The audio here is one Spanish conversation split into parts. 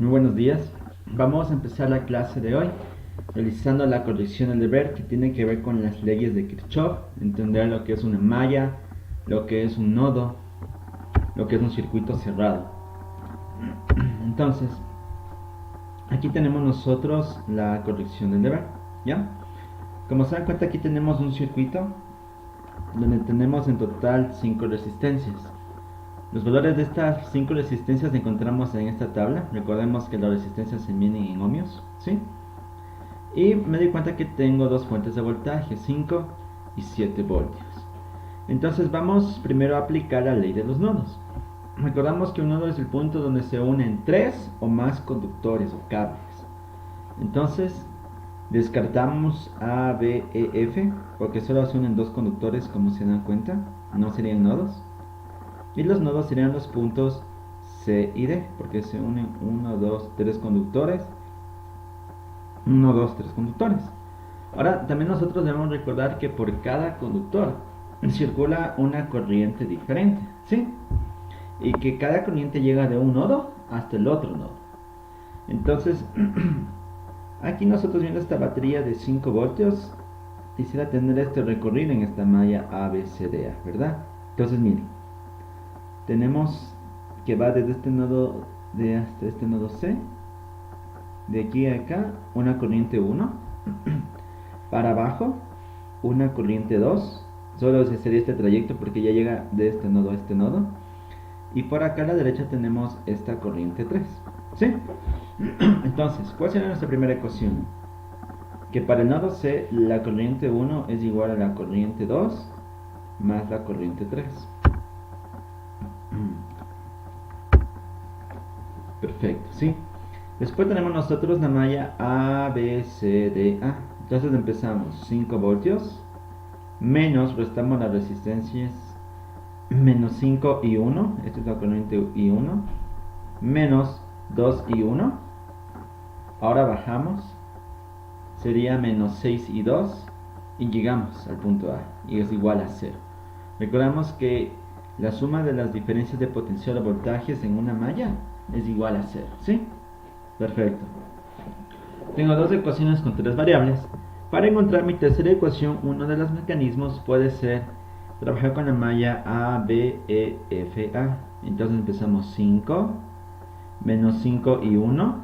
Muy buenos días. Vamos a empezar la clase de hoy realizando la corrección del deber que tiene que ver con las leyes de Kirchhoff, entender lo que es una malla, lo que es un nodo, lo que es un circuito cerrado. Entonces, aquí tenemos nosotros la corrección del deber, ¿ya? Como se dan cuenta, aquí tenemos un circuito donde tenemos en total 5 resistencias. Los valores de estas 5 resistencias encontramos en esta tabla. Recordemos que las resistencias se miden en ohmios, ¿sí? Y me di cuenta que tengo dos fuentes de voltaje, 5 y 7 voltios. Entonces vamos primero a aplicar la ley de los nodos. Recordamos que un nodo es el punto donde se unen 3 o más conductores o cables. Entonces descartamos A, B, E, F porque solo se unen dos conductores, como se dan cuenta, no serían nodos. Y los nodos serían los puntos C y D porque se unen 1, 2, 3 conductores. 1, 2, 3 conductores. Ahora, también nosotros debemos recordar que por cada conductor circula una corriente diferente, ¿sí? Y que cada corriente llega de un nodo hasta el otro nodo. Entonces, aquí nosotros viendo esta batería de 5 voltios, quisiera tener este recorrido en esta malla ABCDA, ¿verdad? Entonces, miren, tenemos que va desde este nodo D hasta este nodo C. De aquí a acá, una corriente 1. Para abajo, una corriente 2. Solo sería este trayecto porque ya llega de este nodo a este nodo. Y por acá a la derecha tenemos esta corriente 3. ¿Sí? Entonces, ¿cuál será nuestra primera ecuación? Que para el nodo C, la corriente 1 es igual a la corriente 2 más la corriente 3. Perfecto, ¿sí? Después tenemos nosotros la malla ABCDA. Entonces empezamos 5 voltios, menos, restamos las resistencias, menos 5 y 1, esta es la corriente y 1, menos 2 y 1, ahora bajamos, sería menos 6 y 2, y llegamos al punto A, y es igual a 0. Recordamos que la suma de las diferencias de potencial o voltajes en una malla es igual a 0, ¿sí? Perfecto. Tengo dos ecuaciones con tres variables. Para encontrar mi tercera ecuación, uno de los mecanismos puede ser trabajar con la malla A, B, E, F, A. Entonces empezamos 5, menos 5 y 1,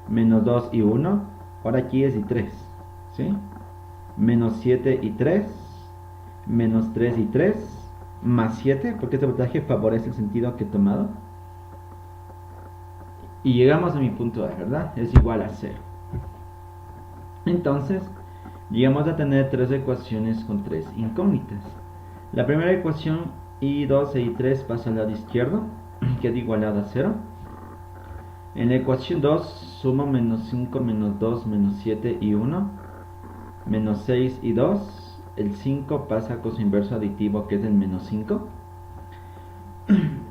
menos 2 y 1, ahora aquí es y 3, ¿sí? Menos 7 y 3, menos 3 y 3, más 7, porque este voltaje favorece el sentido que he tomado. Y llegamos a mi punto A, ¿verdad? Es igual a 0. Entonces, llegamos a tener tres ecuaciones con tres incógnitas. La primera ecuación, I2 e I3 pasa al lado izquierdo, queda igualada a 0. En la ecuación 2, sumo menos 5, menos 2, menos 7 y 1, menos 6 y 2. El 5 pasa a coso inverso aditivo, que es el menos 5.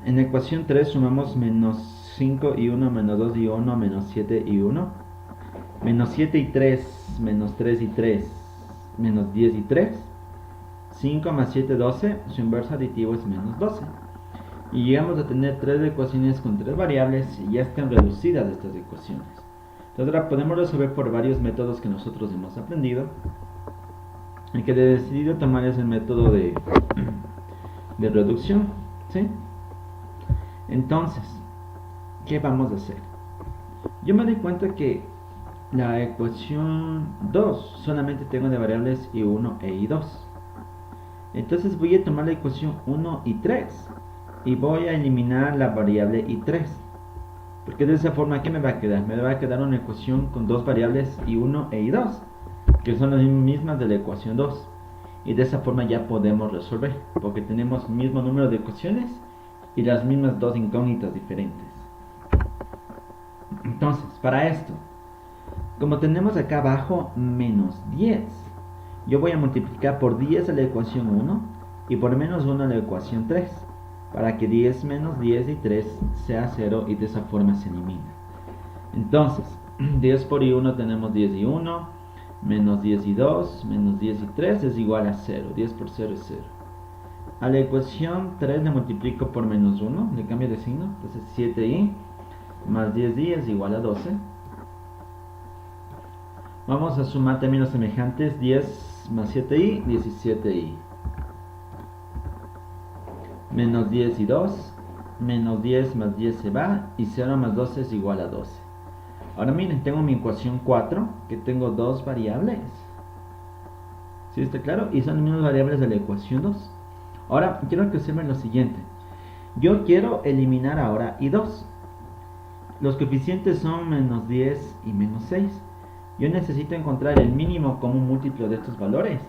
En la ecuación 3 sumamos menos 5 y 1, menos 2 y 1, menos 7 y 1, menos 7 y 3, menos 3 y 3, menos 10 y 3, 5 más 7, 12, su inverso aditivo es menos 12. Y llegamos a tener tres ecuaciones con tres variables y ya están reducidas estas ecuaciones. Entonces ahora podemos resolver por varios métodos que nosotros hemos aprendido. El que he decidido tomar es el método de reducción, ¿sí? Entonces, ¿qué vamos a hacer? Yo me doy cuenta que la ecuación 2 solamente tengo de variables I1 e I2. Entonces voy a tomar la ecuación 1 y 3 y voy a eliminar la variable I3. Porque de esa forma, ¿qué me va a quedar? Me va a quedar una ecuación con dos variables I1 e I2, que son las mismas de la ecuación 2. Y de esa forma ya podemos resolver, porque tenemos el mismo número de ecuaciones y las mismas dos incógnitas diferentes. Entonces, para esto, como tenemos acá abajo menos 10, yo voy a multiplicar por 10 a la ecuación 1 y por menos 1 a la ecuación 3, para que 10 menos 10 y 3 sea 0 y de esa forma se elimina. Entonces, 10 por I1 tenemos 10 y 1, menos 10 y 2, menos 10 y 3 es igual a 0, 10 por 0 es 0. A la ecuación 3 le multiplico por menos 1, le cambio de signo, entonces 7i más 10i es igual a 12. Vamos a sumar términos semejantes. 10 más 7i, 17i. Menos 10 y 2. Menos 10 más 10 se va. Y 0 más 12 es igual a 12. Ahora miren, tengo mi ecuación 4, que tengo dos variables. ¿Sí está claro? Y son las mismas variables de la ecuación 2. Ahora, quiero que observen lo siguiente. Yo quiero eliminar ahora i2. Los coeficientes son menos 10 y menos 6. Yo necesito encontrar el mínimo común múltiplo de estos valores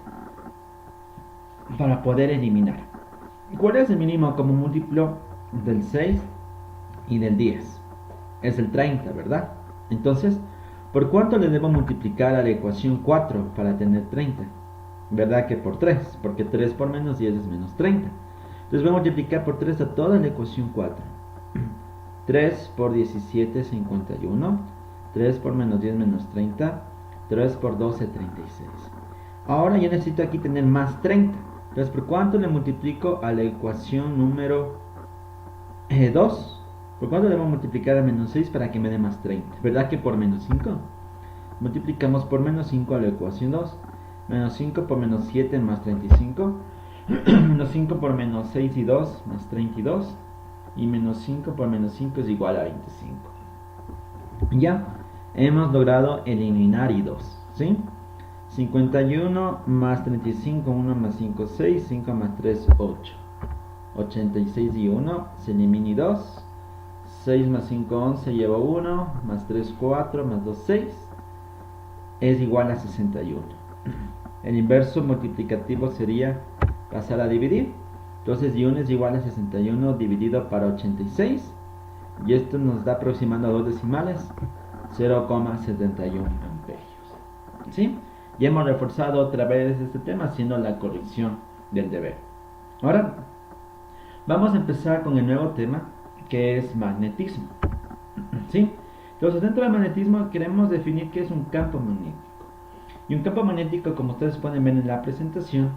para poder eliminar. ¿Cuál es el mínimo común múltiplo del 6 y del 10? Es el 30, ¿verdad? Entonces, ¿por cuánto le debo multiplicar a la ecuación 4 para tener 30? ¿Verdad que por 3? Porque 3 por menos 10 es menos 30. Entonces voy a multiplicar por 3 a toda la ecuación 4. 3 por 17, 51. 3 por menos 10, menos 30. 3 por 12, 36. Ahora yo necesito aquí tener más 30. Entonces, ¿por cuánto le multiplico a la ecuación número 2? ¿Por cuánto le voy a multiplicar a menos 6 para que me dé más 30? ¿Verdad que por menos 5? Multiplicamos por menos 5 a la ecuación 2. Menos 5 por menos 7 más 35. Menos 5 por menos 6 y 2 más 32. Y menos 5 por menos 5 es igual a 25. Ya hemos logrado eliminar i2, ¿sí? 51 más 35, 1 más 5, 6, 5 más 3, 8. 86 y 1 se elimina i2. 6 más 5, 11, llevo 1, más 3, 4, más 2, 6, es igual a 61. El inverso multiplicativo sería pasar a dividir. Entonces i1 es igual a 61 dividido para 86. Y esto nos da aproximando a dos decimales, 0,71 amperios. ¿Sí? Ya hemos reforzado otra vez este tema haciendo la corrección del deber. Ahora, vamos a empezar con el nuevo tema, que es magnetismo. ¿Sí? Entonces, dentro del magnetismo queremos definir qué es un campo magnético. Y un campo magnético, como ustedes pueden ver en la presentación,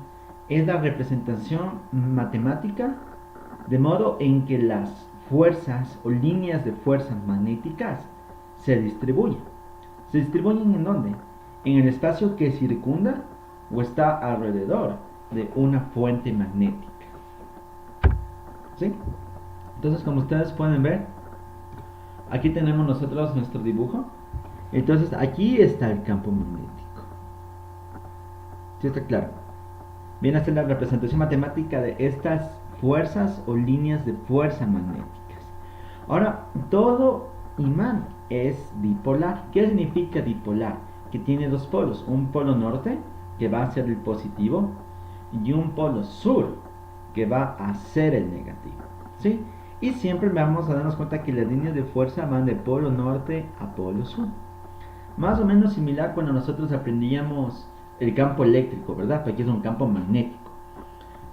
es la representación matemática de modo en que las fuerzas o líneas de fuerzas magnéticas se distribuyen. ¿Se distribuyen en dónde? En el espacio que circunda o está alrededor de una fuente magnética. ¿Sí? Entonces, como ustedes pueden ver, aquí tenemos nosotros nuestro dibujo. Entonces, aquí está el campo magnético. ¿Sí está claro? Viene a ser la representación matemática de estas fuerzas o líneas de fuerza magnéticas. Ahora, todo imán es bipolar. ¿Qué significa bipolar? Que tiene dos polos. Un polo norte, que va a ser el positivo, y un polo sur, que va a ser el negativo. ¿Sí? Y siempre vamos a darnos cuenta que las líneas de fuerza van de polo norte a polo sur. Más o menos similar cuando nosotros aprendíamos el campo eléctrico, ¿verdad? Porque es un campo magnético.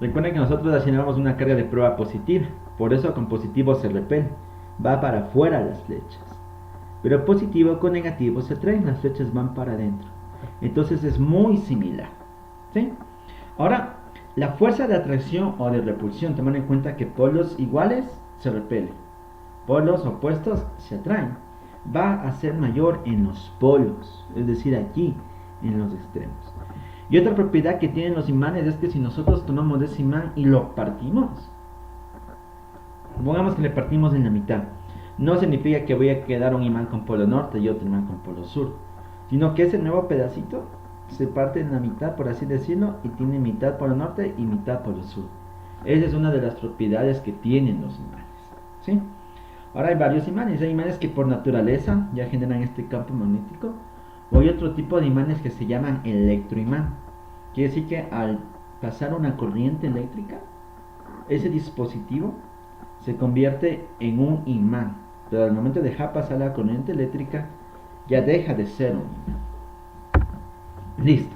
Recuerden que nosotros asignamos una carga de prueba positiva, por eso con positivo se repele, va para afuera las flechas. Pero positivo con negativo se atraen, las flechas van para adentro. Entonces es muy similar. ¿Sí? Ahora, la fuerza de atracción o de repulsión, tomen en cuenta que polos iguales se repelen, polos opuestos se atraen, va a ser mayor en los polos, es decir, aquí en los extremos. Y otra propiedad que tienen los imanes es que si nosotros tomamos ese imán y lo partimos, pongamos que le partimos en la mitad, no significa que voy a quedar un imán con polo norte y otro imán con polo sur, sino que ese nuevo pedacito se parte en la mitad, por así decirlo, y tiene mitad polo norte y mitad polo sur. Esa es una de las propiedades que tienen los imanes, ¿sí? Ahora hay varios imanes. Hay imanes que por naturaleza ya generan este campo magnético, o hay otro tipo de imanes que se llaman electroimán. Quiere decir que al pasar una corriente eléctrica, ese dispositivo se convierte en un imán, pero al momento de dejar pasar la corriente eléctrica ya deja de ser un imán. Listo.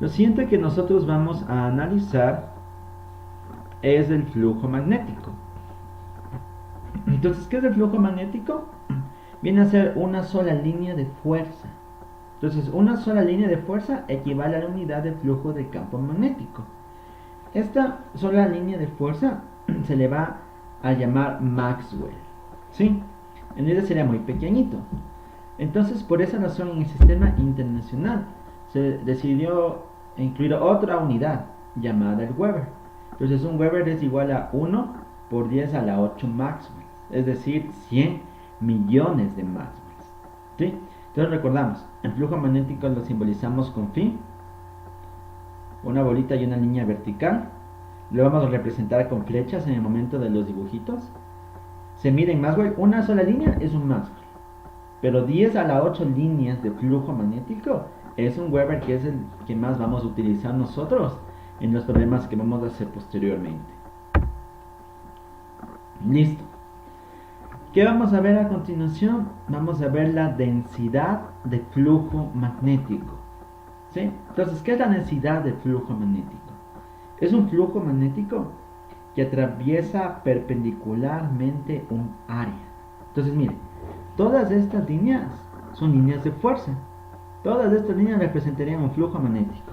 Lo siguiente que nosotros vamos a analizar es el flujo magnético. Entonces, ¿qué es el flujo magnético? Viene a ser una sola línea de fuerza. Entonces, una sola línea de fuerza equivale a la unidad de flujo de campo magnético. Esta sola línea de fuerza se le va a llamar Maxwell. ¿Sí? En ese sería muy pequeñito. Entonces, por esa razón, en el sistema internacional se decidió incluir otra unidad llamada el Weber. Entonces, un Weber es igual a 1 por 10 a la 8 Maxwell, es decir, 100 millones de Maxwell. ¿Sí? Entonces, recordamos, el flujo magnético lo simbolizamos con phi, una bolita y una línea vertical. Lo vamos a representar con flechas en el momento de los dibujitos. Se mide en Maxwell, una sola línea es un Maxwell. Pero 10 a la 8 líneas de flujo magnético es un Weber, que es el que más vamos a utilizar nosotros en los problemas que vamos a hacer posteriormente. Listo. ¿Qué vamos a ver a continuación? Vamos a ver la densidad de flujo magnético. ¿Sí? Entonces, ¿qué es la densidad de flujo magnético? Es un flujo magnético que atraviesa perpendicularmente un área. Entonces, miren, todas estas líneas son líneas de fuerza. Todas estas líneas representarían un flujo magnético.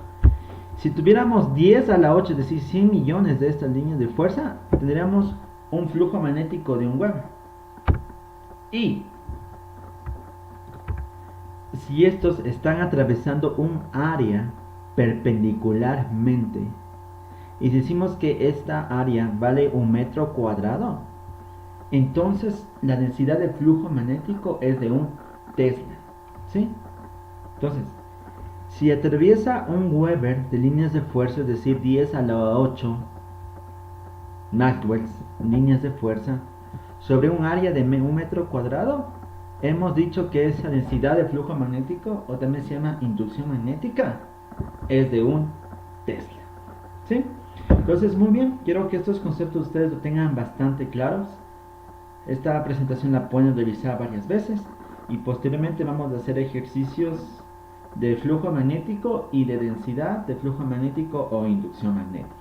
Si tuviéramos 10 a la 8, es decir, 100 millones de estas líneas de fuerza, tendríamos un flujo magnético de un Weber. Y si estos están atravesando un área perpendicularmente, y decimos que esta área vale 1 metro cuadrado, entonces la densidad de flujo magnético es de 1 Tesla. ¿Sí? Entonces, si atraviesa un Weber de líneas de fuerza, es decir, 10 a la 8 Maxwell, líneas de fuerza, sobre un área de 1 metro cuadrado, hemos dicho que esa densidad de flujo magnético, o también se llama inducción magnética, es de 1 Tesla. ¿Sí? Entonces, muy bien, quiero que estos conceptos ustedes lo tengan bastante claros. Esta presentación la pueden revisar varias veces y posteriormente vamos a hacer ejercicios de flujo magnético y de densidad de flujo magnético o inducción magnética.